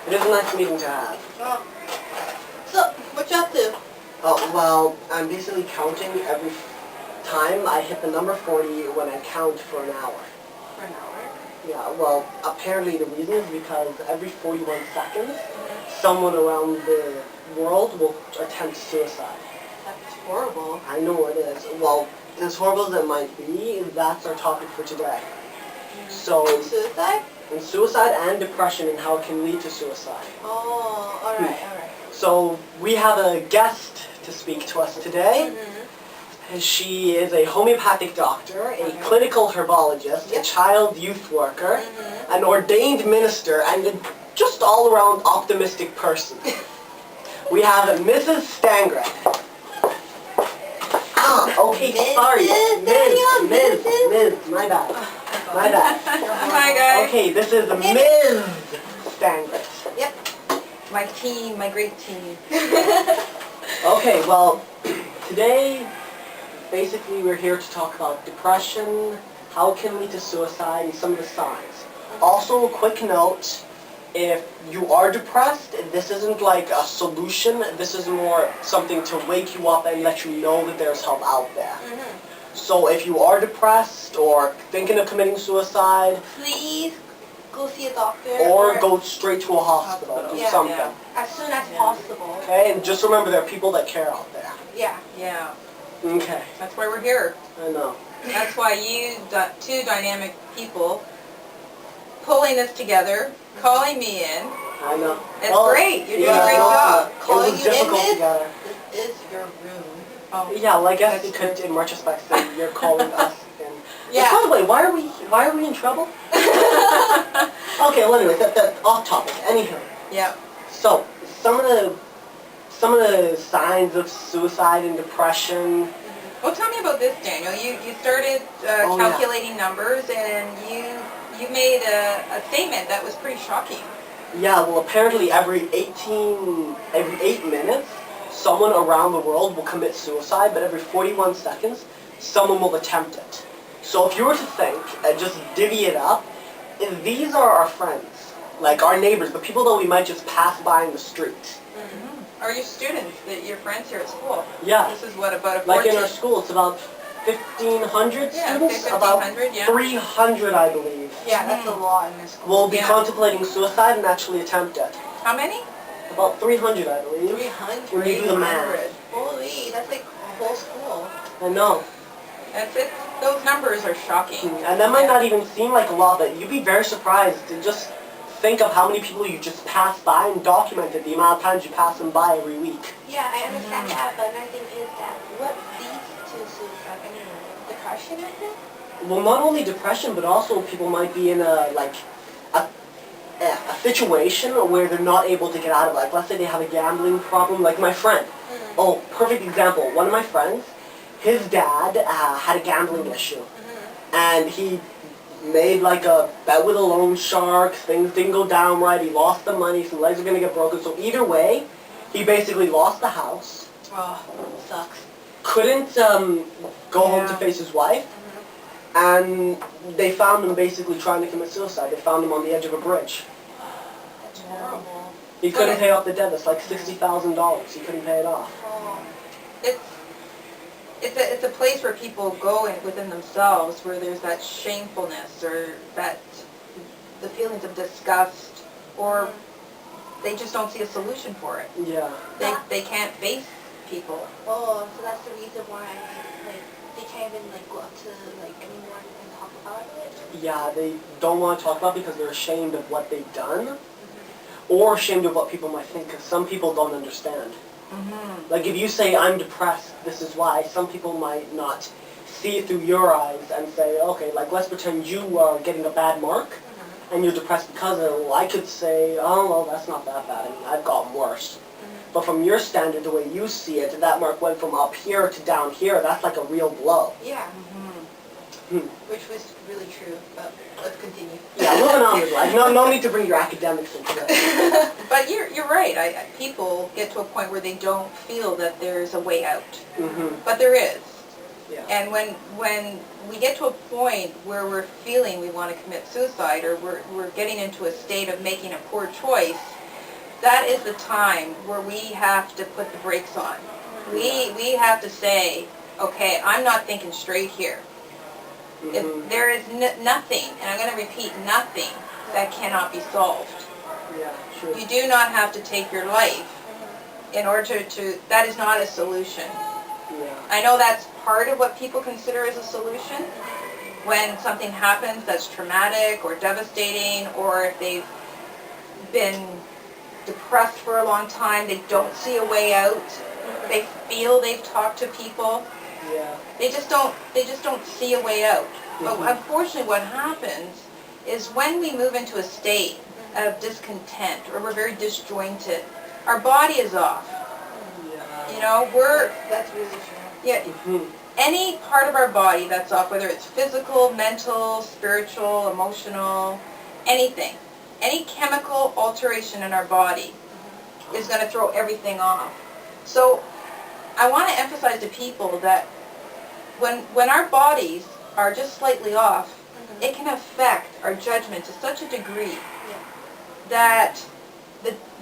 It is a nice meeting to have. Oh. So, what you up to? Oh, well, I'm basically counting every time I hit the number 40 when I count for an hour. For an hour? Yeah, well, apparently the reason is because every 41 seconds, someone around the world will attempt suicide. That's horrible. I know it is. Well, as horrible as it might be, that's our topic for today. So, Suicide? and suicide and depression and how it can lead to suicide. Oh, alright. So, we have a guest to speak to us today. And she is a homeopathic doctor, a clinical herbologist, a child youth worker, an ordained minister, and a just all-around optimistic person. We have Mrs. Stangret. Okay, sorry. Ms. My bad. Hi guys. Okay, this is Ms. Stangret. Yep. My team, my great team. Okay, well, today, basically we're here to talk about depression, how it can lead to suicide, and some of the signs. Also, a quick note, if you are depressed, this isn't like a solution, this is more something to wake you up and let you know that there's help out there. So if you are depressed or thinking of committing suicide, Please go see a doctor. or go straight to a hospital, do Yeah. something. Yeah. as soon as possible. Okay, and just remember there are people that care out there. Yeah. Yeah, Okay, that's why we're here. I know. That's why you, two dynamic people, pulling this together, calling me in. I know. It's great. You're doing a great no, job. It Calling was you in, difficult Miss? together. This is your room. Oh, Yeah, well, I guess That's you could, in retrospect, say you're calling us in. Yeah. By the way, why are we in trouble? Okay, well, anyway, that's off topic. Anywho, yeah. so some of the signs of suicide and depression. Well, tell me about this, Daniel. You started Oh, yeah. calculating numbers, and you made a statement that was pretty shocking. Yeah, well, apparently every 8 minutes, someone around the world will commit suicide, but every 41 seconds, someone will attempt it. So if you were to think, and just divvy it up, if these are our friends, like our neighbors, the people that we might just pass by in the street. Are your students, your friends here at school? Yeah, This is what, about a 14? like in our school, it's about 1,500 Yeah, students, say about 1,500, yeah. 300, I believe, Yeah, that's a lot in this school. will be Yeah. contemplating suicide and actually attempt it. How many? About 300, I believe. 300. When you do the math. Holy, that's like a whole school. I know. That's it. Those numbers are shocking. And that might not even seem like a lot, but you'd be very surprised to just think of how many people you just pass by and documented the amount of times you pass them by every week. Yeah, I understand that, but another thing is that what leads to suicide? I mean, depression, I think? Well, not only depression, but also people might be in a situation where they're not able to get out of it. Like, let's say they have a gambling problem, like my friend. Oh, perfect example. One of my friends, his dad had a gambling issue. And he made like a bet with a loan shark, things didn't go down right, he lost the money, his legs are going to get broken. So either way, he basically lost the house, Oh, sucks. couldn't go home to face his wife, and they found him basically trying to commit suicide. They found him on the edge of a bridge. That's horrible. He couldn't pay off the debt. It's like $60,000. He couldn't pay it off. Oh. It's a place where people go within themselves, where there's that shamefulness or that the feelings of disgust, or they just don't see a solution for it. Yeah. They can't face people. Oh, so that's the reason why, like, they can't even, like, go up to, like, anyone and talk about it? Yeah, they don't want to talk about it because they're ashamed of what they've done, or ashamed of what people might think, because some people don't understand. Like if you say, I'm depressed, this is why, some people might not see it through your eyes and say, okay, like let's pretend you are getting a bad mark and you're depressed because of it. Well, I could say, oh, well, that's not that bad. I mean, I've gotten worse. But from your standard, the way you see it, that mark went from up here to down here. That's like a real blow. Yeah. Which was really true, but let's continue. Yeah, moving on with life. No need to bring your academics into it. But you're right. People get to a point where they don't feel that there's a way out, but there is. Yeah. And when we get to a point where we're feeling we want to commit suicide, or we're getting into a state of making a poor choice, that is the time where we have to put the brakes on. We have to say, okay, I'm not thinking straight here. If there is nothing, and I'm going to repeat, nothing that cannot be solved. Yeah, sure. You do not have to take your life in order to, that is not a solution. Yeah. I know that's part of what people consider as a solution. When something happens that's traumatic or devastating, or if they've been depressed for a long time, they don't see a way out, they feel they've talked to people, Yeah. they just don't see a way out. But unfortunately what happens is when we move into a state of discontent, or we're very disjointed, our body is off. Yeah. You know, we're, That's really true. yeah, any part of our body that's off, whether it's physical, mental, spiritual, emotional, anything, any chemical alteration in our body is going to throw everything off. So I want to emphasize to people that when our bodies are just slightly off, it can affect our judgment to such a degree that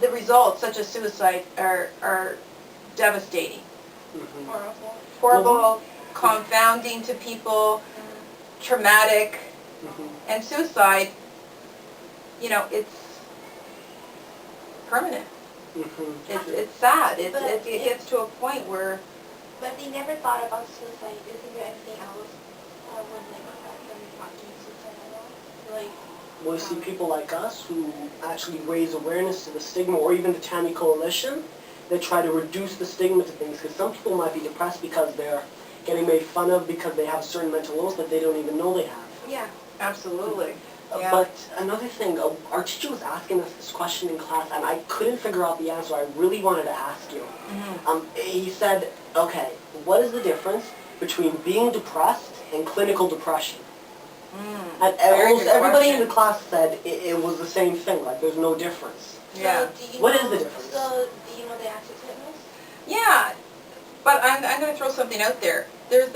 the results, such as suicide, are devastating. Horrible. Horrible, confounding to people, traumatic, and suicide, you know, it's permanent. It's sad. It gets to a point where, But if they never thought about suicide, isn't there anything else that would like affect them not doing suicide at all? Like, Well, you see people like us who actually raise awareness to the stigma, or even the Tammy Coalition, that try to reduce the stigma to things, because some people might be depressed because they're getting made fun of because they have certain mental illness that they don't even know they have. yeah. absolutely. Yeah. But another thing, our teacher was asking us this question in class, and I couldn't figure out the answer. I really wanted to ask you. He said, okay, what is the difference between being depressed and clinical depression? And Very almost good everybody in question. the class said it was the same thing, like there's no difference. Yeah. So do you What know, is the difference? So do you know the answer to this? Yeah, but I'm going to throw something out there. There's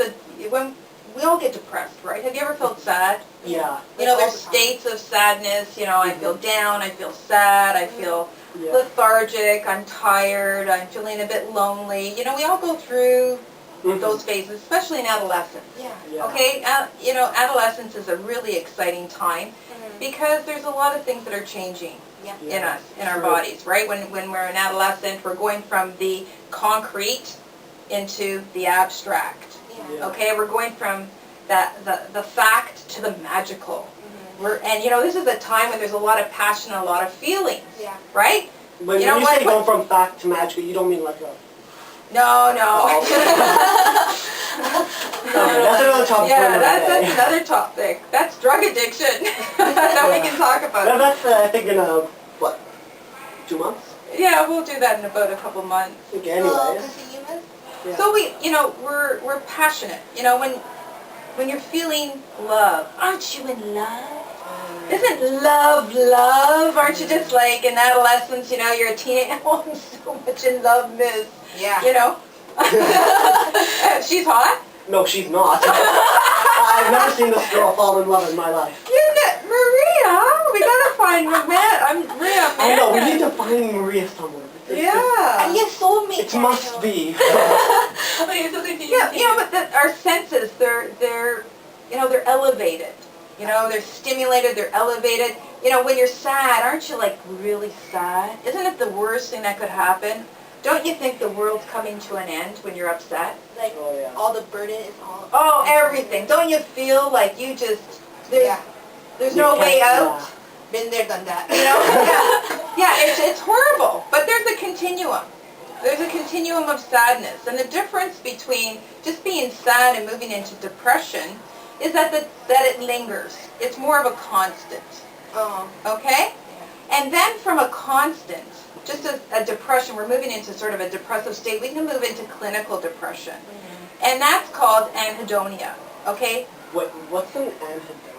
when we all get depressed, right? Have you ever felt sad? Yeah. You know, Like all there's the time. states of sadness. You know, I feel down, I feel sad, I feel Yeah. lethargic, I'm tired, I'm feeling a bit lonely. You know, we all go through those phases, especially in adolescence. Yeah. Yeah. Okay, you know, adolescence is a really exciting time because there's a lot of things that are changing Yeah. in us, in our True. bodies, right? When we're an adolescent, we're going from the concrete into the abstract. Yeah. Okay, we're going from the fact to the magical. And you know, this is a time when there's a lot of passion and a lot of feelings, Yeah. right? When You you, know what- say going from fact to magical, you don't mean like a... No. Okay, that's another topic for Yeah, another that's day. another topic. That's drug addiction that we can talk about. No, that's, I think, in, what, 2 months? Yeah, we'll do that in about a couple months. Okay, So, anyways. consumers? Yeah. So we're passionate. You know, when you're feeling love, aren't you in love? Isn't love? Aren't you just like in adolescence, you know, you're a teenager, oh, I'm so much in love, miss. Yeah. You know? She's hot. No, she's not. I've never seen this girl fall in love in my life. Maria, we gotta find Maria. I know, we need to find Maria somewhere. Yeah. And your soulmate. It must be. Yeah, you know, but our senses, they're elevated. You know, they're stimulated, they're elevated. You know, when you're sad, aren't you like really sad? Isn't it the worst thing that could happen? Don't you think the world's coming to an end when you're upset? Like, Oh, yeah. all the burden is all... Oh, everything. Don't you feel like you just, there's no You way can't- out? yeah. Been there, done that. You know? Yeah, it's horrible. But there's a continuum. There's a continuum of sadness. And the difference between just being sad and moving into depression is that it lingers. It's more of a constant. Oh. Okay? And then from a constant, just a depression, we're moving into sort of a depressive state, we can move into clinical depression. And that's called anhedonia. Okay? What's an anhedonia?